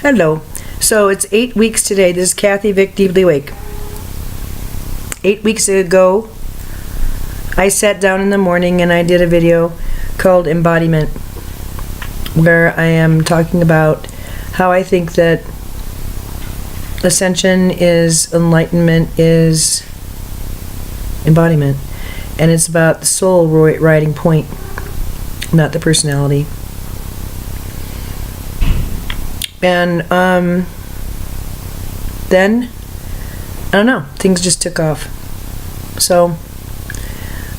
Hello. So it's 8 weeks today. This is Kathy Vick, Deeply Awake. 8 weeks ago, I sat down in the morning and I did a video called Embodiment, where I am talking about how I think that ascension is enlightenment, is embodiment. And it's about the soul riding point, not the personality. And then, I don't know, things just took off. So,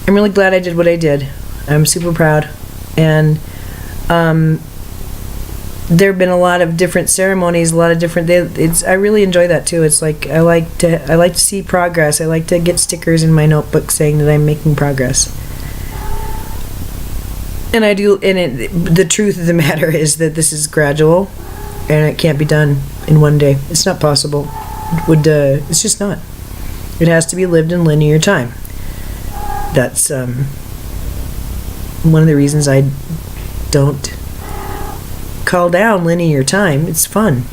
I'm really glad I did what I did. I'm super proud. And there have been a lot of different ceremonies, a lot of different. I really enjoy that too. It's like I like to see progress. I like to get stickers in my notebook saying that I'm making progress. And I do. And the truth of the matter is that this is gradual, and it can't be done in one day. It's not possible. It's just not. It has to be lived in linear time. That's one of the reasons I don't call down linear time. It's fun.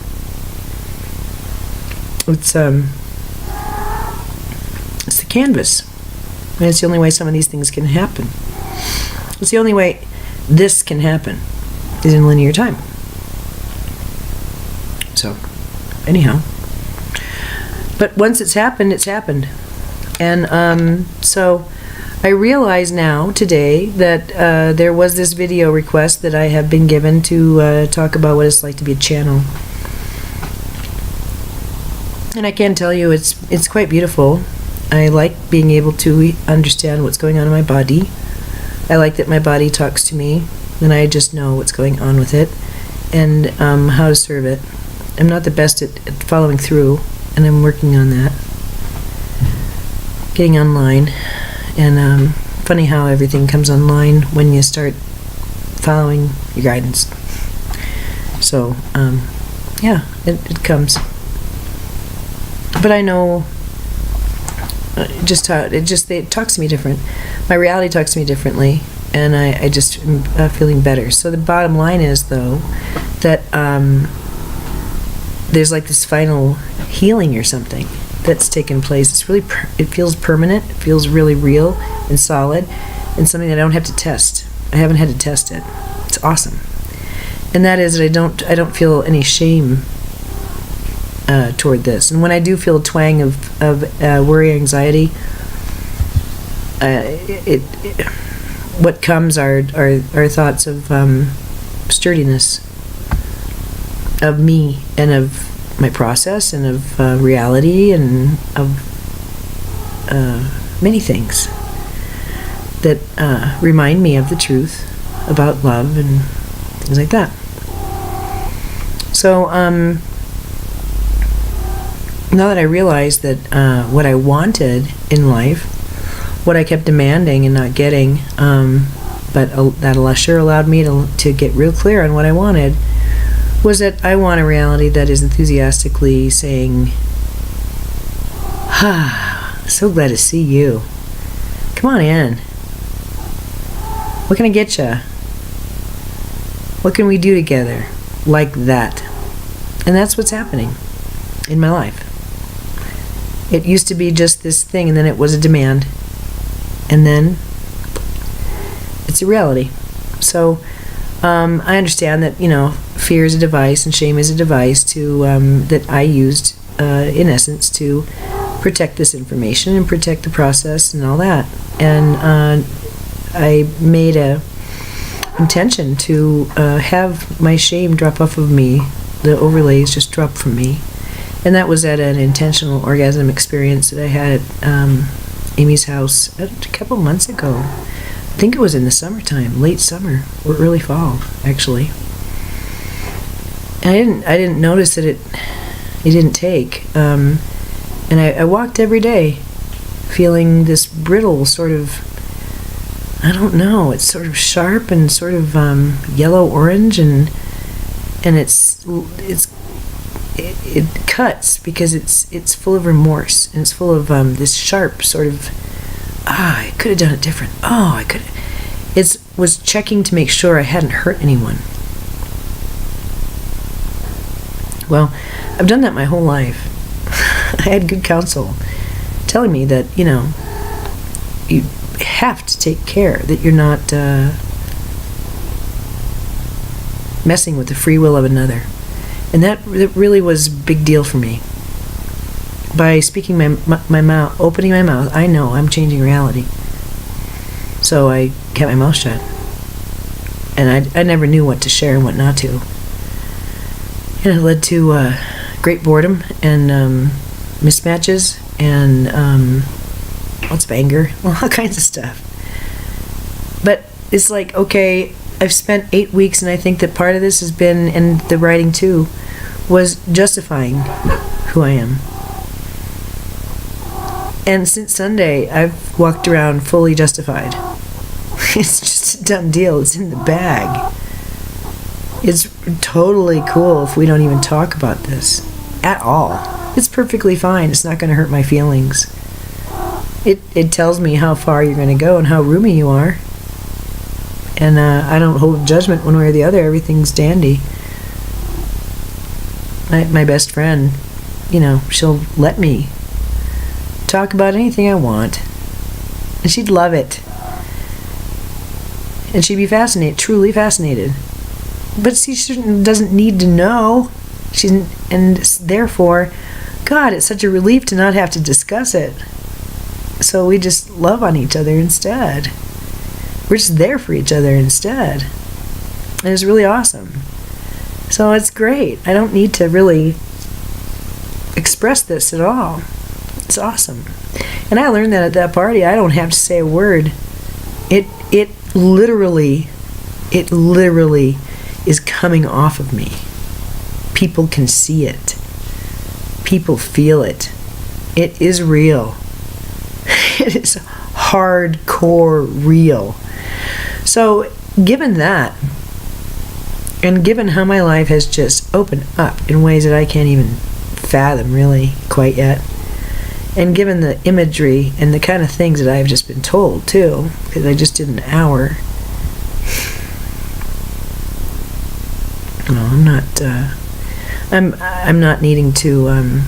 It's the canvas. And it's the only way some of these things can happen. It's the only way this can happen is in linear time. So, anyhow. But once it's happened, it's happened. And so I realize now, today, that there was this video request that I have been given to talk about what it's like to be a channel. And I can tell you it's quite beautiful. I like being able to understand what's going on in my body. I like that my body talks to me, and I just know what's going on with it, and how to serve it. I'm not the best at following through, and I'm working on that. Getting online. And funny how everything comes online when you start following your guidance. So, yeah, it comes. But I know it talks to me different. My reality talks to me differently, and I just am feeling better. So the bottom line is, though, that there's like this final healing or something that's taken place. It's really, it feels permanent. It feels really real and solid, and something that I don't have to test. I haven't had to test it. It's awesome. And that is that I don't feel any shame toward this. And when I do feel a twang of worry, anxiety, what comes are thoughts of sturdiness of me and of my process and of reality and of many things that remind me of the truth about love and things like that. So now that I realize that what I wanted in life, what I kept demanding and not getting, but that sure allowed me to get real clear on what I wanted, was that I want a reality that is enthusiastically saying, so glad to see you. Come on in. What can I get you? What can we do together? Like that. And that's what's happening in my life. It used to be just this thing, and then it was a demand. And then it's a reality. So I understand that, fear is a device and shame is a device that I used, in essence, to protect this information and protect the process and all that. And I made a intention to have my shame drop off of me, the overlays just drop from me. And that was at an intentional orgasm experience that I had at Amy's house a couple months ago. I think it was in the summertime, late summer or early fall, actually. And I didn't notice that it didn't take. And I walked every day feeling this brittle sort of, I don't know, it's sort of sharp and sort of yellow-orange, and it cuts because it's full of remorse, and it's full of this sharp sort of, I could have done it different. I could. It was checking to make sure I hadn't hurt anyone. Well, I've done that my whole life. I had good counsel telling me that, you have to take care that you're not messing with the free will of another. And that really was a big deal for me. By speaking my mouth, opening my mouth, I know I'm changing reality. So I kept my mouth shut. And I never knew what to share and what not to. And it led to great boredom and mismatches and lots of anger, all kinds of stuff. But it's like, okay, I've spent 8 weeks, and I think that part of this has been, and the writing too, was justifying who I am. And since Sunday, I've walked around fully justified. It's just a done deal. It's in the bag. It's totally cool if we don't even talk about this at all. It's perfectly fine. It's not going to hurt my feelings. It tells me how far you're going to go and how roomy you are. And I don't hold judgment one way or the other. Everything's dandy. My best friend, she'll let me talk about anything I want. And she'd love it. And she'd be fascinated, truly fascinated. But she doesn't need to know. And therefore, God, it's such a relief to not have to discuss it. So we just love on each other instead. We're just there for each other instead. And it's really awesome. So it's great. I don't need to really express this at all. It's awesome. And I learned that at that party. I don't have to say a word. It literally is coming off of me. People can see it. People feel it. It is real. It is hardcore real. So, given that, and given how my life has just opened up in ways that I can't even fathom really quite yet, and given the imagery and the kind of things that I've just been told too, because I just did an hour, I'm not needing to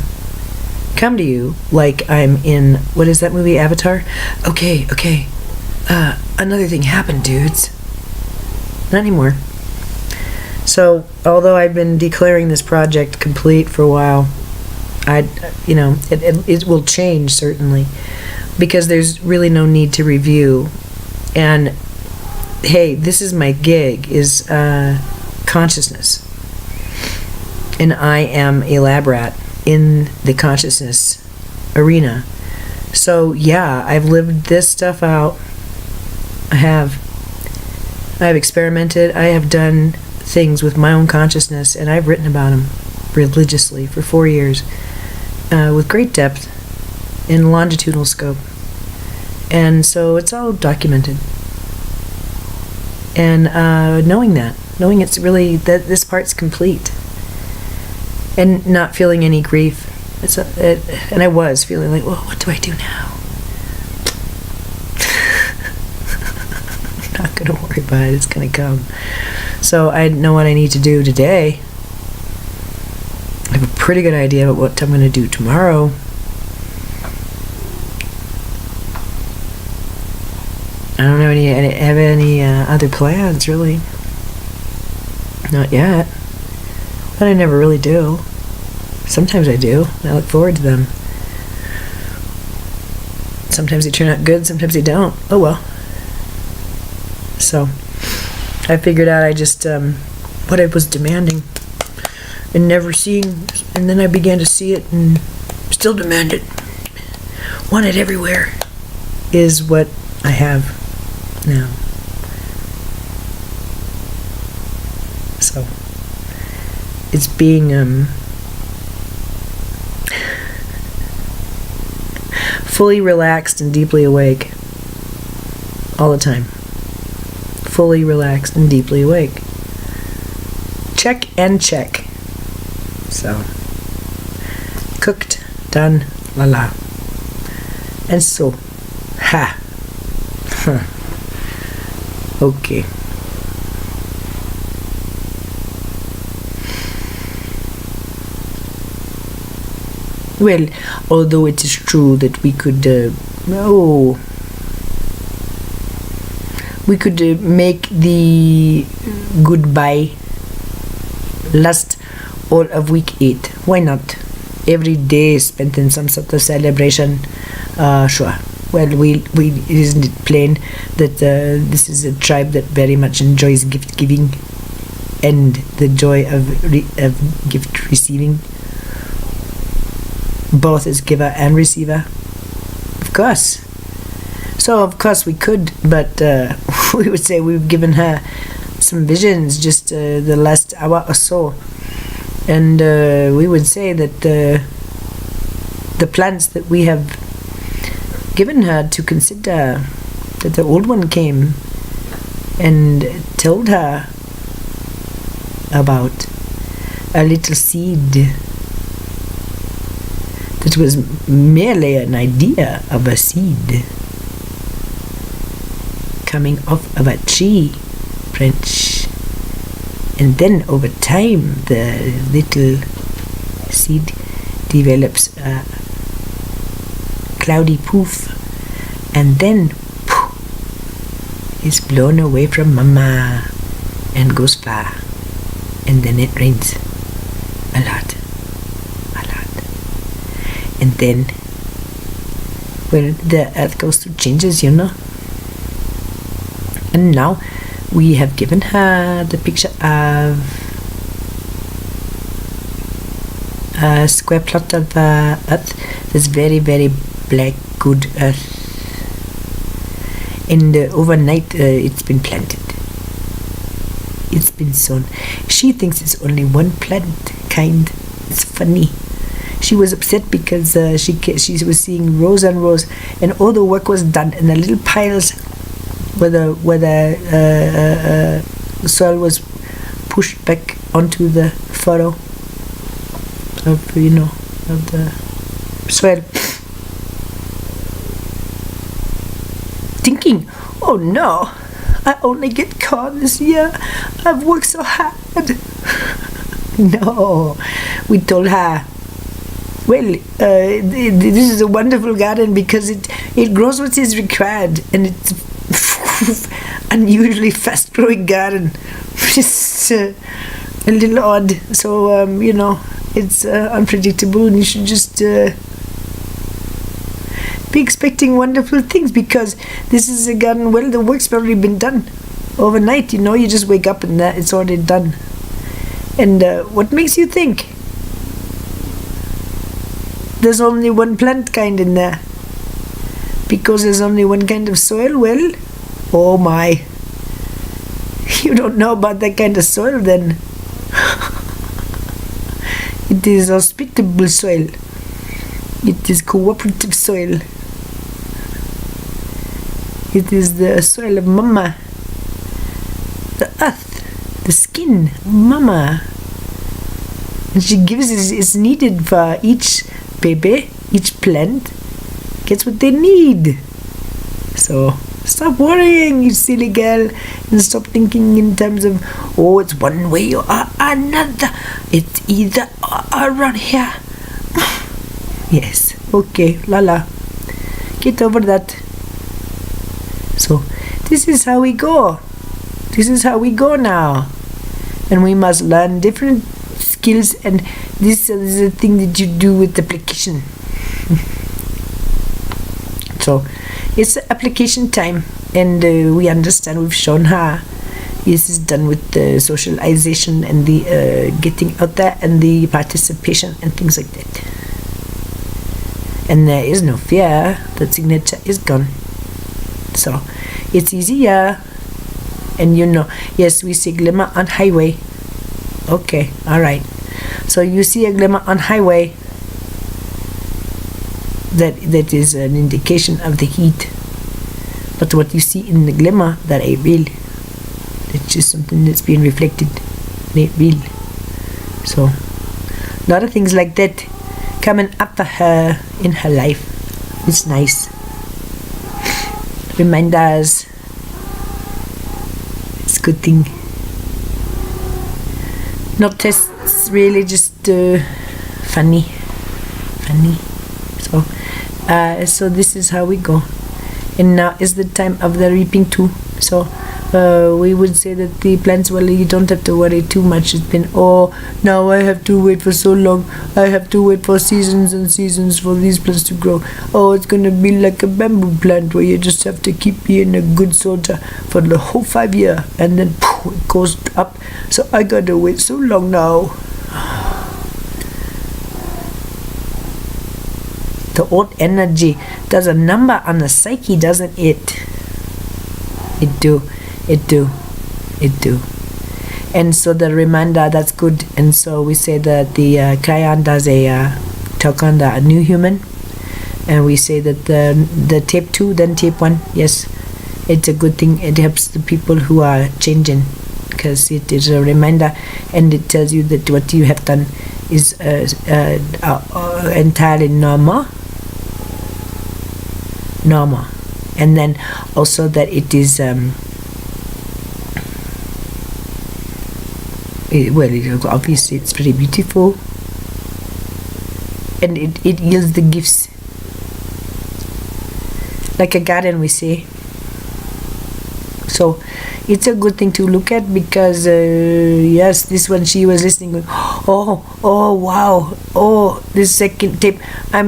come to you like I'm in, what is that movie, Avatar? Okay, another thing happened, dudes. Not anymore. So, although I've been declaring this project complete for a while, it will change certainly, because there's really no need to review. And hey, this is my gig, is consciousness, and I am a lab rat in the consciousness arena. So yeah, I've lived this stuff out. I've experimented. I have done things with my own consciousness, and I've written about them religiously for 4 years with great depth and longitudinal scope. And so it's all documented. And knowing it's really, that this part's complete. And not feeling any grief. And I was feeling like, well, what do I do now? I'm not going to worry about it. It's going to come. So I know what I need to do today. I have a pretty good idea about what I'm going to do tomorrow. I don't have any other plans, really. Not yet. But I never really do. Sometimes I do. I look forward to them. Sometimes they turn out good, sometimes they don't. Oh well. So, I figured out I just, what I was demanding and never seeing, and then I began to see it and still demand it. Want it everywhere, is what I have now. So, it's being fully relaxed and deeply awake all the time. Fully relaxed and deeply awake. Check and check. So, cooked, done, la la. And so, ha. Okay. Well, although it is true that we could make the goodbye last all of week 8. Why not? Every day spent in some sort of celebration. Sure. Well, isn't it plain that this is a tribe that very much enjoys gift giving and the joy of gift receiving, both as giver and receiver? Of course. So of course we could, but we would say we've given her some visions just the last hour or so, and we would say that the plans that we have given her to consider, that the old one came and told her about a little seed that was merely an idea of a seed coming off of a tree branch, and then over time the little seed develops a cloudy poof, and then is blown away from mama and goes far, and then it rains a lot, and then, well, the earth goes through changes, and now we have given her the picture of a square plot of earth that's very, very black, good earth, and overnight it's been planted, it's been sown. She thinks it's only one plant kind. It's funny. She was upset because she was seeing rows and rows, and all the work was done, and the little piles where the soil was pushed back onto the furrow of the soil, thinking, oh no, I only get corn this year, I've worked so hard. No, we told her, well, this is a wonderful garden because it grows what is required, and it's unusually fast growing garden. It's a little odd, so it's unpredictable, and you should just be expecting wonderful things, because this is a garden, well, the work's already been done overnight. You just wake up and it's already done. And what makes you think there's only one plant kind in there? Because there's only one kind of soil? Well, oh my, you don't know about that kind of soil then. It is hospitable soil. It is cooperative soil. It is the soil of mama, the earth, the skin, mama. And she gives it's needed for each baby, each plant gets what they need. So stop worrying, you silly girl, and stop thinking in terms of, oh, it's one way or another. It's either or around here. Yes, okay, Lala, get over that. So this is how we go. This is how we go now. And we must learn different skills, and this is the thing that you do with application. So it's application time, and we understand, we've shown her this is done with the socialization and the getting out there and the participation and things like that. And there is no fear, the signature is gone. So it's easier. And yes, we see glimmer on highway. Okay, alright. So you see a glimmer on highway, that is an indication of the heat. But what you see in the glimmer, that ain't real. It's just something that's being reflected. It ain't real. So a lot of things like that coming up for her in her life. It's nice. Reminders. It's a good thing. Not tests, really, just funny honey. So this is how we go. And now is the time of the reaping too. So we would say that the plants, well, you don't have to worry too much. It's been, now I have to wait for so long. I have to wait for seasons and seasons for these plants to grow. It's going to be like a bamboo plant where you just have to keep being a good soldier for the whole 5 years, and then it goes up. So I got to wait so long now. The old energy does a number on the psyche, doesn't it? It do. And so the reminder, that's good. And so we say that the crayon does a talk on the new human, and we say that the tape 2, then tape 1. Yes, it's a good thing. It helps the people who are changing, because it is a reminder, and it tells you that what you have done is entirely normal, and then also that it is obviously it's very beautiful, and it yields the gifts like a garden, we say. So it's a good thing to look at, because yes, this one, she was listening going, wow, this second tape, I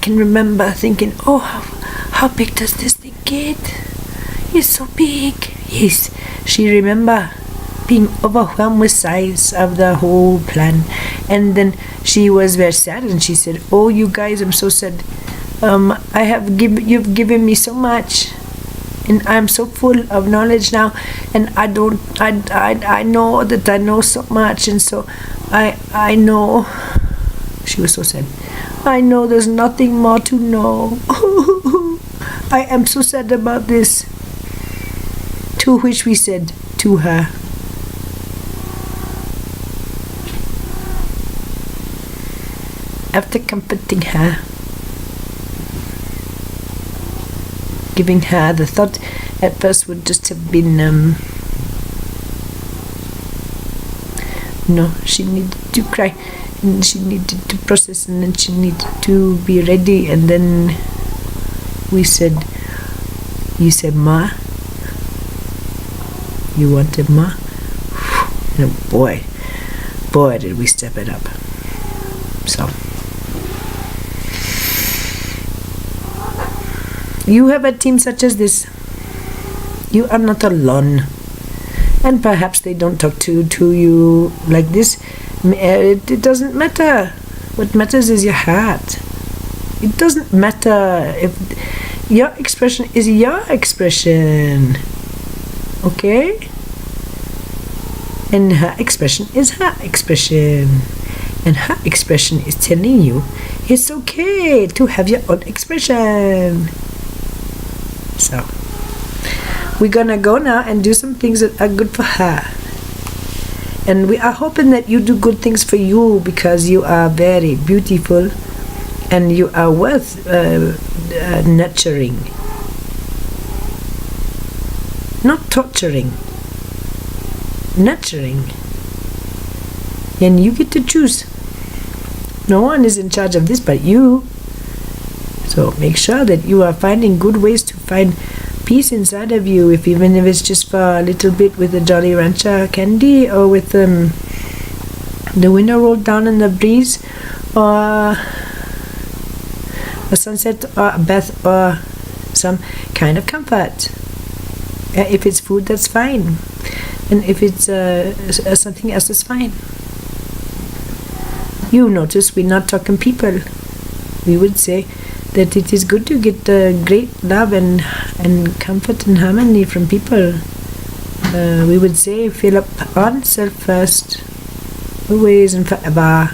can remember thinking, how big does this thing get? It's so big. Yes, she remember being overwhelmed with size of the whole plan. And then she was very sad, and she said, you guys, I'm so sad. You've given me so much, and I'm so full of knowledge now, and I know that I know so much, and so I know. She was so sad. I know there's nothing more to know. I am so sad about this. To which we said to her, after comforting her, giving her the thought, at first would just have been she needed to cry, and she needed to process, and then she needed to be ready. And then we said, you said, Ma, you wanted Ma? And boy did we step it up. So you have a team such as this. You are not alone. And perhaps they don't talk to you like this. It doesn't matter. What matters is your heart. It doesn't matter if your expression is your expression. Okay? And her expression is her expression. And her expression is telling you it's okay to have your own expression. So we're gonna go now and do some things that are good for her, and we are hoping that you do good things for you, because you are very beautiful and you are worth nurturing, not torturing. Nurturing, and you get to choose. No one is in charge of this but you. So make sure that you are finding good ways to find peace inside of you, even if it's just for a little bit with the Jolly Rancher candy, or with the window rolled down in the breeze, or a sunset, or a bath, or some kind of comfort. If it's food, that's fine, and if it's something else, that's fine. You notice we're not talking people. We would say that it is good to get great love and comfort and harmony from people. We would say fill up on self first, always and forever.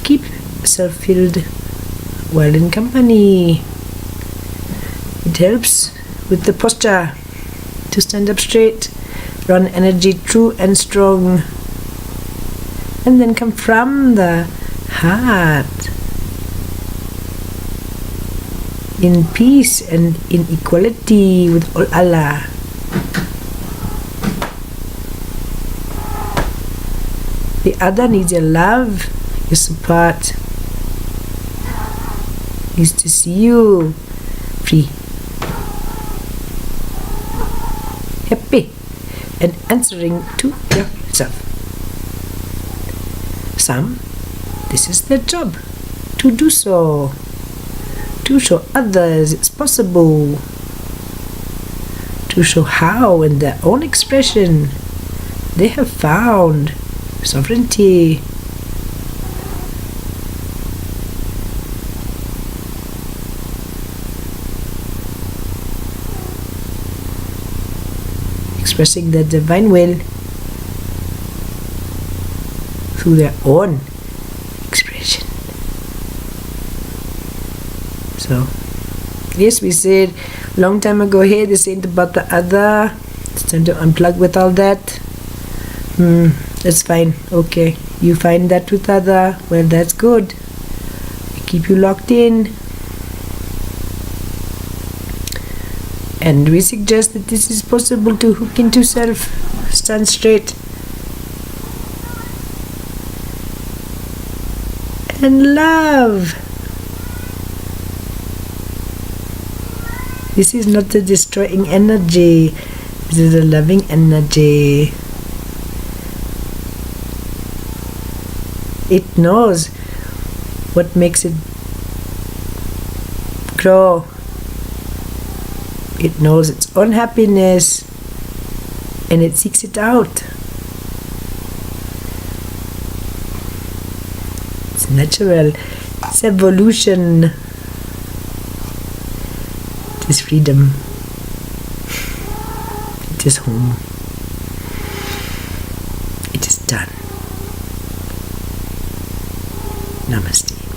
Keep self filled while in company. It helps with the posture to stand up straight, run energy true and strong, and then come from the heart, in peace and in equality with all Allah. The other needs your love, your support. Is to see you free, happy, and answering to yourself. Some, this is their job to do so, to show others it's possible, to show how in their own expression they have found sovereignty. Expressing the divine will through their own expression. So, yes, we said long time ago, hey, this ain't about the other. It's time to unplug with all that. That's fine. Okay, you find that with other. Well, that's good. Keep you locked in. And we suggest that this is possible to hook into self, stand straight, and love. This is not a destroying energy, this is a loving energy. It knows what makes it grow. It knows its own happiness and it seeks it out. It's natural. It's evolution. It is freedom. It is home. It is done. Namaste.